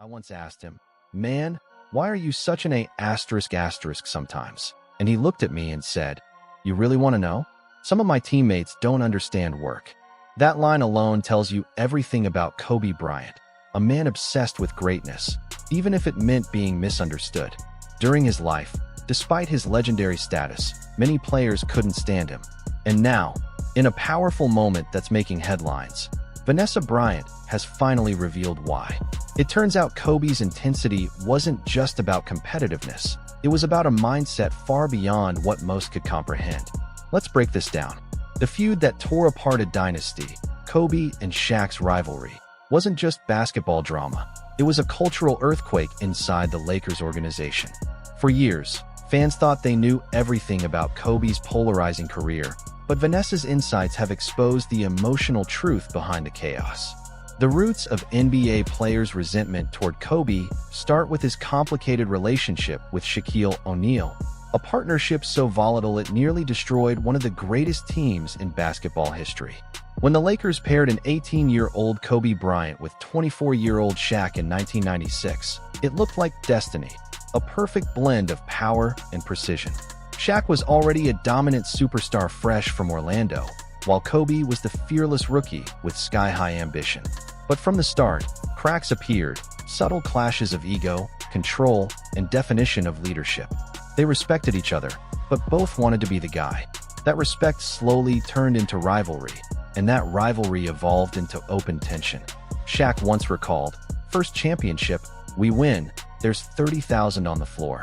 I once asked him, "Man, why are you such an A** sometimes?" And he looked at me and said, "You really want to know? Some of my teammates don't understand work." That line alone tells you everything about Kobe Bryant, a man obsessed with greatness, even if it meant being misunderstood. During his life, despite his legendary status, many players couldn't stand him. And now, in a powerful moment that's making headlines, Vanessa Bryant has finally revealed why. It turns out Kobe's intensity wasn't just about competitiveness. It was about a mindset far beyond what most could comprehend. Let's break this down. The feud that tore apart a dynasty, Kobe and Shaq's rivalry, wasn't just basketball drama. It was a cultural earthquake inside the Lakers organization. For years, fans thought they knew everything about Kobe's polarizing career, but Vanessa's insights have exposed the emotional truth behind the chaos. The roots of NBA players' resentment toward Kobe start with his complicated relationship with Shaquille O'Neal, a partnership so volatile it nearly destroyed one of the greatest teams in basketball history. When the Lakers paired an 18-year-old Kobe Bryant with 24-year-old Shaq in 1996, it looked like destiny, a perfect blend of power and precision. Shaq was already a dominant superstar fresh from Orlando, while Kobe was the fearless rookie with sky-high ambition. But from the start, cracks appeared, subtle clashes of ego, control, and definition of leadership. They respected each other, but both wanted to be the guy. That respect slowly turned into rivalry, and that rivalry evolved into open tension. Shaq once recalled, "First championship, we win, there's 30,000 on the floor.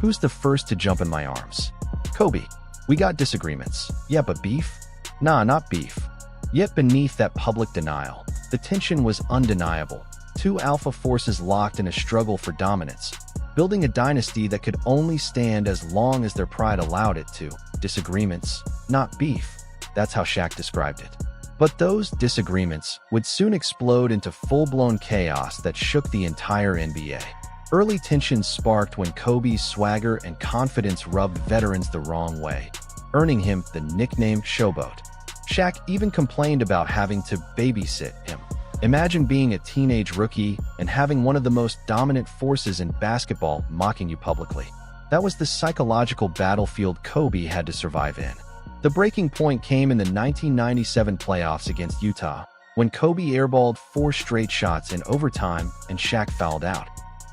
Who's the first to jump in my arms? Kobe. We got disagreements. Yeah, but beef? Nah, not beef." Yet beneath that public denial, the tension was undeniable. Two alpha forces locked in a struggle for dominance, building a dynasty that could only stand as long as their pride allowed it to. Disagreements, not beef. That's how Shaq described it. But those disagreements would soon explode into full-blown chaos that shook the entire NBA. Early tensions sparked when Kobe's swagger and confidence rubbed veterans the wrong way, earning him the nickname Showboat. Shaq even complained about having to babysit him. Imagine being a teenage rookie and having one of the most dominant forces in basketball mocking you publicly. That was the psychological battlefield Kobe had to survive in. The breaking point came in the 1997 playoffs against Utah, when Kobe airballed 4 straight shots in overtime and Shaq fouled out,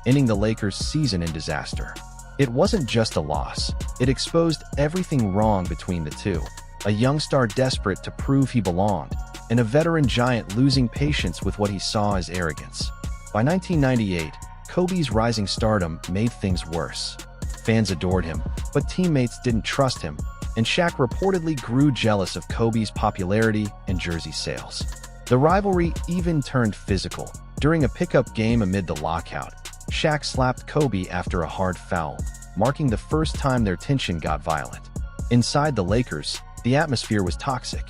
ending the Lakers' season in disaster. It wasn't just a loss. It exposed everything wrong between the two. A young star desperate to prove he belonged, and a veteran giant losing patience with what he saw as arrogance. By 1998, Kobe's rising stardom made things worse. Fans adored him, but teammates didn't trust him, and Shaq reportedly grew jealous of Kobe's popularity and jersey sales. The rivalry even turned physical. During a pickup game amid the lockout, Shaq slapped Kobe after a hard foul, marking the first time their tension got violent. Inside the Lakers, the atmosphere was toxic.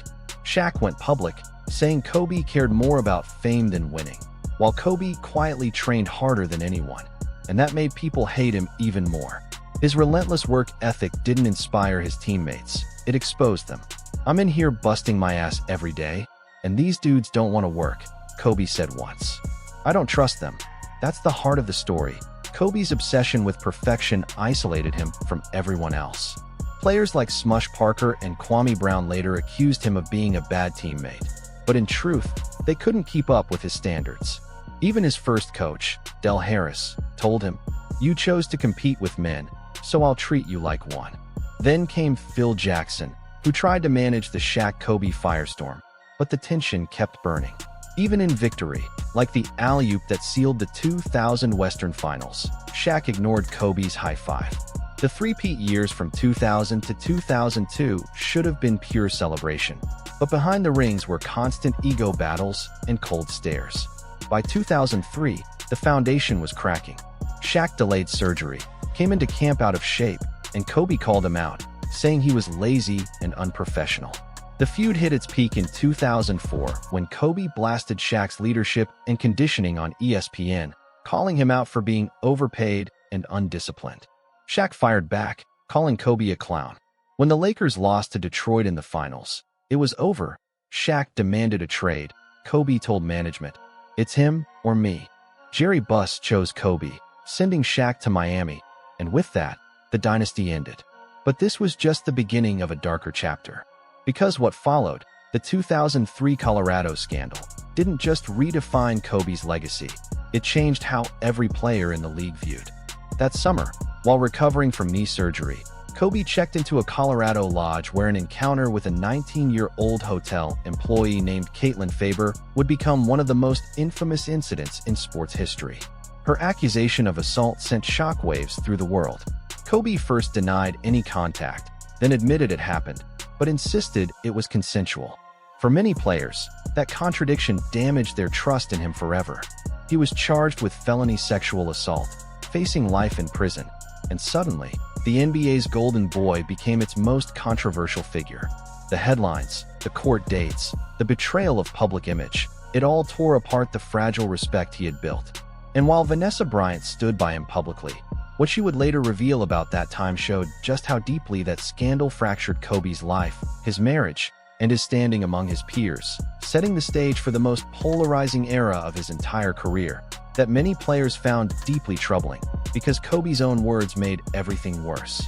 Shaq went public, saying Kobe cared more about fame than winning, while Kobe quietly trained harder than anyone, and that made people hate him even more. His relentless work ethic didn't inspire his teammates, it exposed them. "I'm in here busting my ass every day, and these dudes don't want to work," Kobe said once. "I don't trust them." That's the heart of the story. Kobe's obsession with perfection isolated him from everyone else. Players like Smush Parker and Kwame Brown later accused him of being a bad teammate, but in truth, they couldn't keep up with his standards. Even his first coach, Del Harris, told him, "You chose to compete with men, so I'll treat you like one." Then came Phil Jackson, who tried to manage the Shaq-Kobe firestorm, but the tension kept burning. Even in victory, like the alley-oop that sealed the 2000 Western Finals, Shaq ignored Kobe's high five. The three-peat years from 2000 to 2002 should have been pure celebration, but behind the rings were constant ego battles and cold stares. By 2003, the foundation was cracking. Shaq delayed surgery, came into camp out of shape, and Kobe called him out, saying he was lazy and unprofessional. The feud hit its peak in 2004 when Kobe blasted Shaq's leadership and conditioning on ESPN, calling him out for being overpaid and undisciplined. Shaq fired back, calling Kobe a clown. When the Lakers lost to Detroit in the finals, it was over. Shaq demanded a trade. Kobe told management, "It's him or me." Jerry Buss chose Kobe, sending Shaq to Miami, and with that, the dynasty ended. But this was just the beginning of a darker chapter. Because what followed, the 2003 Colorado scandal, didn't just redefine Kobe's legacy, it changed how every player in the league viewed. That summer, while recovering from knee surgery, Kobe checked into a Colorado lodge where an encounter with a 19-year-old hotel employee named Caitlin Faber would become one of the most infamous incidents in sports history. Her accusation of assault sent shockwaves through the world. Kobe first denied any contact, then admitted it happened, but insisted it was consensual. For many players, that contradiction damaged their trust in him forever. He was charged with felony sexual assault, facing life in prison, and suddenly, the NBA's golden boy became its most controversial figure. The headlines, the court dates, the betrayal of public image, it all tore apart the fragile respect he had built. And while Vanessa Bryant stood by him publicly, what she would later reveal about that time showed just how deeply that scandal fractured Kobe's life, his marriage, and his standing among his peers, setting the stage for the most polarizing era of his entire career that many players found deeply troubling, because Kobe's own words made everything worse.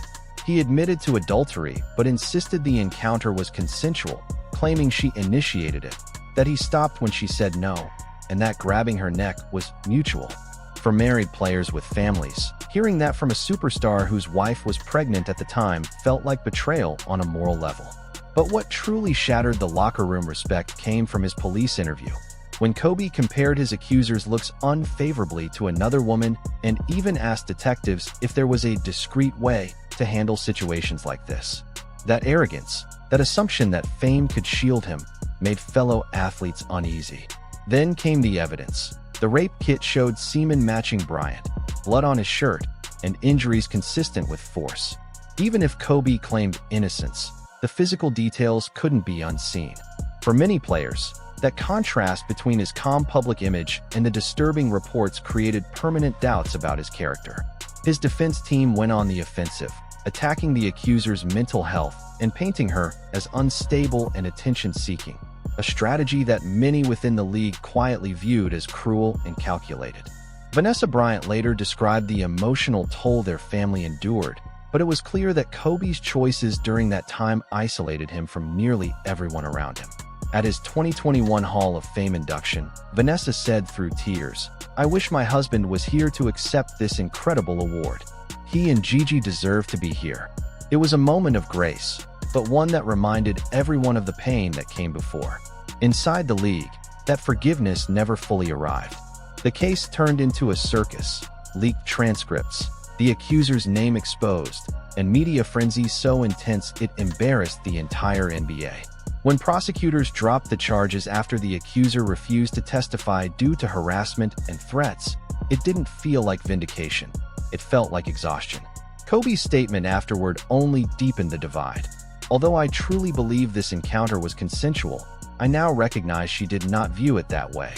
He admitted to adultery but insisted the encounter was consensual, claiming she initiated it, that he stopped when she said no, and that grabbing her neck was mutual. For married players with families, hearing that from a superstar whose wife was pregnant at the time felt like betrayal on a moral level. But what truly shattered the locker room respect came from his police interview, when Kobe compared his accuser's looks unfavorably to another woman and even asked detectives if there was a discreet way to handle situations like this. That arrogance, that assumption that fame could shield him, made fellow athletes uneasy. Then came the evidence. The rape kit showed semen matching Bryant, blood on his shirt, and injuries consistent with force. Even if Kobe claimed innocence, the physical details couldn't be unseen. For many players, that contrast between his calm public image and the disturbing reports created permanent doubts about his character. His defense team went on the offensive, attacking the accuser's mental health and painting her as unstable and attention-seeking, a strategy that many within the league quietly viewed as cruel and calculated. Vanessa Bryant later described the emotional toll their family endured, but it was clear that Kobe's choices during that time isolated him from nearly everyone around him. At his 2021 Hall of Fame induction, Vanessa said through tears, "I wish my husband was here to accept this incredible award. He and Gigi deserve to be here." It was a moment of grace, but one that reminded everyone of the pain that came before. Inside the league, that forgiveness never fully arrived. The case turned into a circus, leaked transcripts, the accuser's name exposed, and media frenzy so intense it embarrassed the entire NBA. When prosecutors dropped the charges after the accuser refused to testify due to harassment and threats, it didn't feel like vindication. It felt like exhaustion. Kobe's statement afterward only deepened the divide. "Although I truly believe this encounter was consensual, I now recognize she did not view it that way."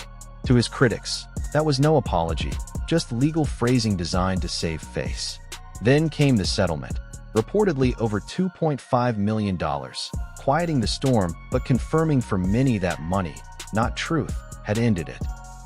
To his critics, that was no apology, just legal phrasing designed to save face. Then came the settlement, reportedly over $2.5 million, quieting the storm but confirming for many that money, not truth, had ended it.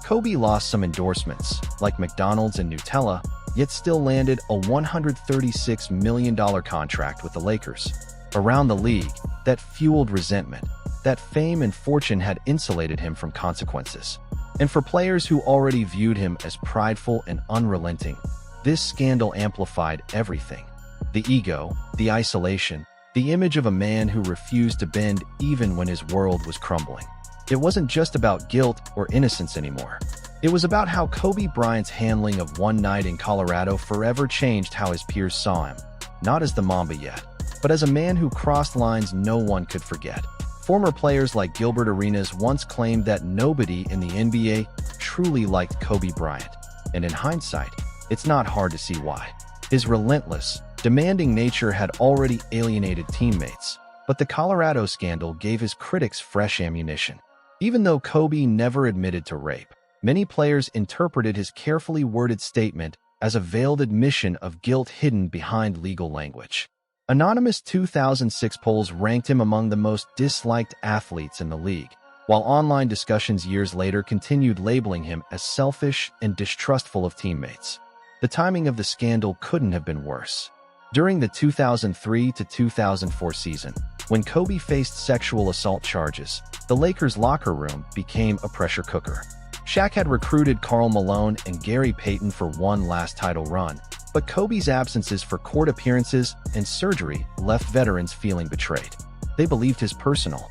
Kobe lost some endorsements, like McDonald's and Nutella, yet still landed a $136 million contract with the Lakers. Around the league, that fueled resentment. That fame and fortune had insulated him from consequences. And for players who already viewed him as prideful and unrelenting, this scandal amplified everything. The ego, the isolation, the image of a man who refused to bend even when his world was crumbling. It wasn't just about guilt or innocence anymore. It was about how Kobe Bryant's handling of one night in Colorado forever changed how his peers saw him, not as the Mamba yet, but as a man who crossed lines no one could forget. Former players like Gilbert Arenas once claimed that nobody in the NBA truly liked Kobe Bryant, and in hindsight, it's not hard to see why. His relentless, demanding nature had already alienated teammates, but the Colorado scandal gave his critics fresh ammunition. Even though Kobe never admitted to rape, many players interpreted his carefully worded statement as a veiled admission of guilt hidden behind legal language. Anonymous 2006 polls ranked him among the most disliked athletes in the league, while online discussions years later continued labeling him as selfish and distrustful of teammates. The timing of the scandal couldn't have been worse. During the 2003 to 2004 season, when Kobe faced sexual assault charges, the Lakers' locker room became a pressure cooker. Shaq had recruited Karl Malone and Gary Payton for one last title run, but Kobe's absences for court appearances and surgery left veterans feeling betrayed. They believed his personal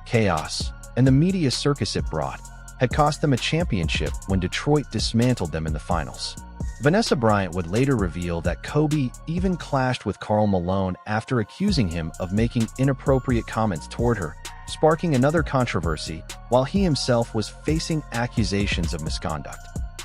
chaos and the media circus it brought had cost them a championship when Detroit dismantled them in the finals. Vanessa Bryant would later reveal that Kobe even clashed with Karl Malone after accusing him of making inappropriate comments toward her, sparking another controversy while he himself was facing accusations of misconduct.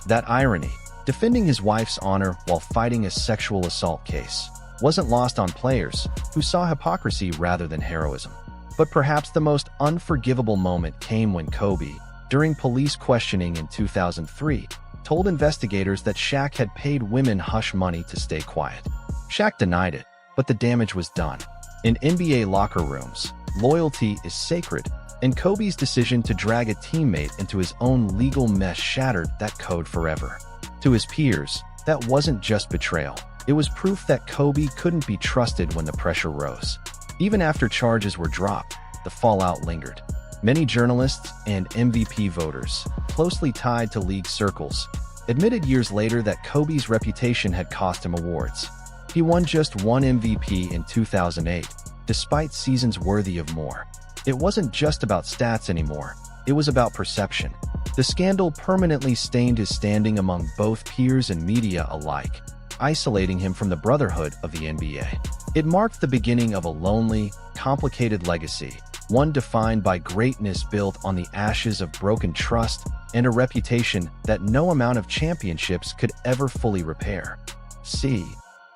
That irony, defending his wife's honor while fighting a sexual assault case, wasn't lost on players who saw hypocrisy rather than heroism. But perhaps the most unforgivable moment came when Kobe, during police questioning in 2003, told investigators that Shaq had paid women hush money to stay quiet. Shaq denied it, but the damage was done. In NBA locker rooms, loyalty is sacred, and Kobe's decision to drag a teammate into his own legal mess shattered that code forever. To his peers, that wasn't just betrayal. It was proof that Kobe couldn't be trusted when the pressure rose. Even after charges were dropped, the fallout lingered. Many journalists and MVP voters, closely tied to league circles, admitted years later that Kobe's reputation had cost him awards. He won just one MVP in 2008, despite seasons worthy of more. It wasn't just about stats anymore, it was about perception. The scandal permanently stained his standing among both peers and media alike, isolating him from the brotherhood of the NBA. It marked the beginning of a lonely, complicated legacy, one defined by greatness built on the ashes of broken trust and a reputation that no amount of championships could ever fully repair.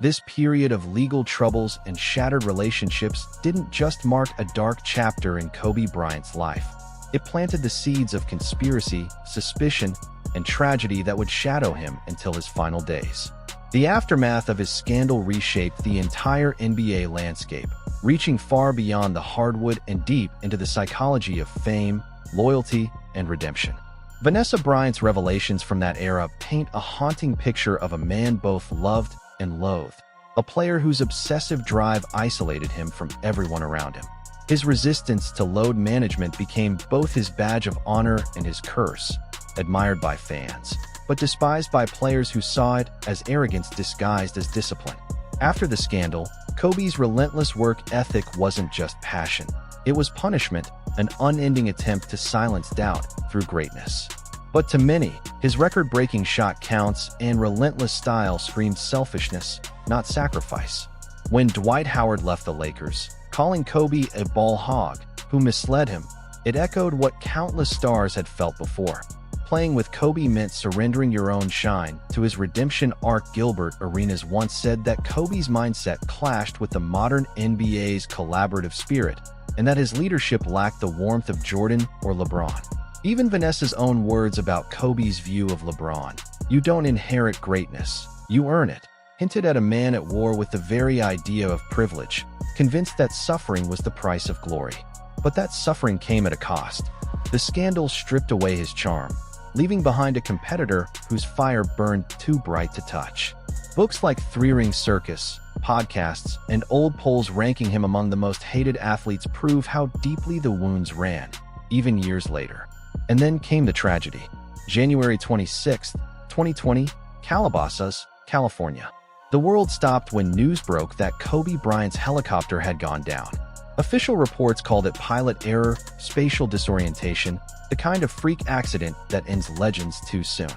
This period of legal troubles and shattered relationships didn't just mark a dark chapter in Kobe Bryant's life. It planted the seeds of conspiracy, suspicion, and tragedy that would shadow him until his final days. The aftermath of his scandal reshaped the entire NBA landscape, reaching far beyond the hardwood and deep into the psychology of fame, loyalty, and redemption. Vanessa Bryant's revelations from that era paint a haunting picture of a man both loved and loathed, a player whose obsessive drive isolated him from everyone around him. His resistance to load management became both his badge of honor and his curse, admired by fans, but despised by players who saw it as arrogance disguised as discipline. After the scandal, Kobe's relentless work ethic wasn't just passion. It was punishment, an unending attempt to silence doubt through greatness. But to many, his record-breaking shot counts and relentless style screamed selfishness, not sacrifice. When Dwight Howard left the Lakers, calling Kobe a ball hog who misled him, it echoed what countless stars had felt before. Playing with Kobe meant surrendering your own shine to his redemption arc. Gilbert Arenas once said that Kobe's mindset clashed with the modern NBA's collaborative spirit, and that his leadership lacked the warmth of Jordan or LeBron. Even Vanessa's own words about Kobe's view of LeBron, "You don't inherit greatness, you earn it," hinted at a man at war with the very idea of privilege, convinced that suffering was the price of glory. But that suffering came at a cost. The scandal stripped away his charm, leaving behind a competitor whose fire burned too bright to touch. Books like Three Ring Circus, podcasts, and old polls ranking him among the most hated athletes prove how deeply the wounds ran, even years later. And then came the tragedy. January 26, 2020, Calabasas, California. The world stopped when news broke that Kobe Bryant's helicopter had gone down. Official reports called it pilot error, spatial disorientation, the kind of freak accident that ends legends too soon.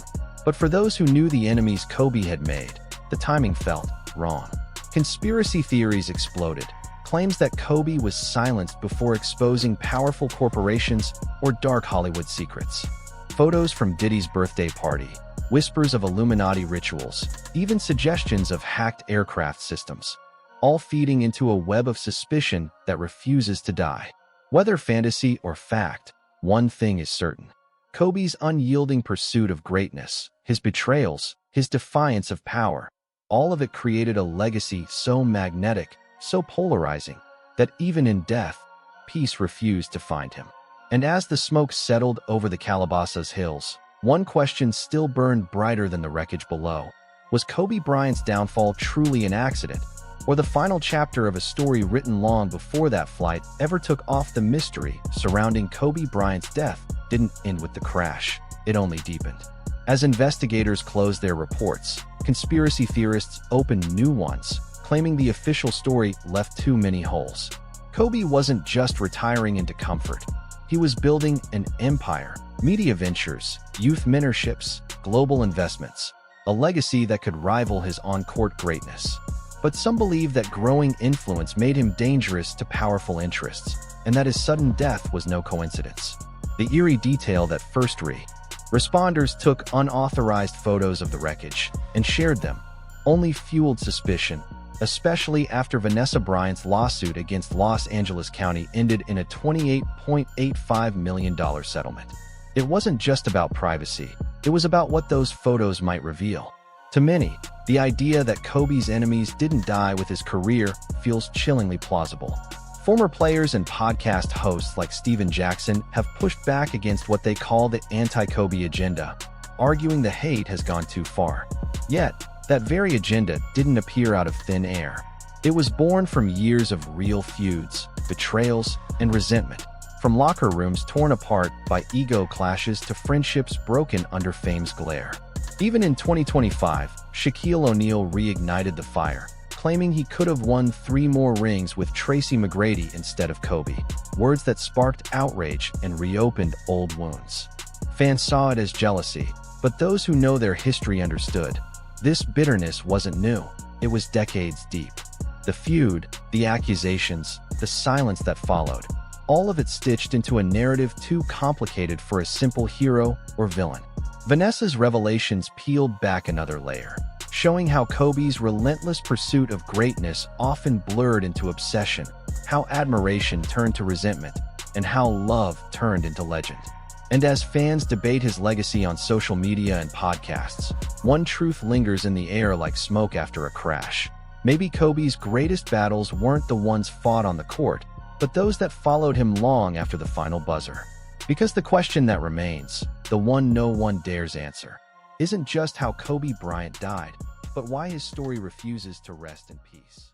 But for those who knew the enemies Kobe had made, the timing felt wrong. Conspiracy theories exploded. Claims that Kobe was silenced before exposing powerful corporations or dark Hollywood secrets. Photos from Diddy's birthday party, whispers of Illuminati rituals, even suggestions of hacked aircraft systems, all feeding into a web of suspicion that refuses to die. Whether fantasy or fact, one thing is certain. Kobe's unyielding pursuit of greatness, his betrayals, his defiance of power, all of it created a legacy so magnetic, so polarizing, that even in death, peace refused to find him. And as the smoke settled over the Calabasas hills, one question still burned brighter than the wreckage below. Was Kobe Bryant's downfall truly an accident, or the final chapter of a story written long before that flight ever took off? The mystery surrounding Kobe Bryant's death didn't end with the crash, it only deepened. As investigators closed their reports, conspiracy theorists opened new ones, claiming the official story left too many holes. Kobe wasn't just retiring into comfort. He was building an empire, media ventures, youth mentorships, global investments, a legacy that could rival his on-court greatness. But some believe that growing influence made him dangerous to powerful interests, and that his sudden death was no coincidence. The eerie detail that first responders took unauthorized photos of the wreckage and shared them only fueled suspicion, especially after Vanessa Bryant's lawsuit against Los Angeles County ended in a $28.85 million settlement. It wasn't just about privacy, it was about what those photos might reveal. To many, the idea that Kobe's enemies didn't die with his career feels chillingly plausible. Former players and podcast hosts like Steven Jackson have pushed back against what they call the anti-Kobe agenda, arguing the hate has gone too far. Yet, that very agenda didn't appear out of thin air. It was born from years of real feuds, betrayals, and resentment, from locker rooms torn apart by ego clashes to friendships broken under fame's glare. Even in 2025, Shaquille O'Neal reignited the fire, claiming he could have won 3 more rings with Tracy McGrady instead of Kobe, words that sparked outrage and reopened old wounds. Fans saw it as jealousy, but those who know their history understood. This bitterness wasn't new, it was decades deep. The feud, the accusations, the silence that followed, all of it stitched into a narrative too complicated for a simple hero or villain. Vanessa's revelations peeled back another layer, showing how Kobe's relentless pursuit of greatness often blurred into obsession, how admiration turned to resentment, and how love turned into legend. And as fans debate his legacy on social media and podcasts, one truth lingers in the air like smoke after a crash. Maybe Kobe's greatest battles weren't the ones fought on the court, but those that followed him long after the final buzzer. Because the question that remains, the one no one dares answer, isn't just how Kobe Bryant died, but why his story refuses to rest in peace.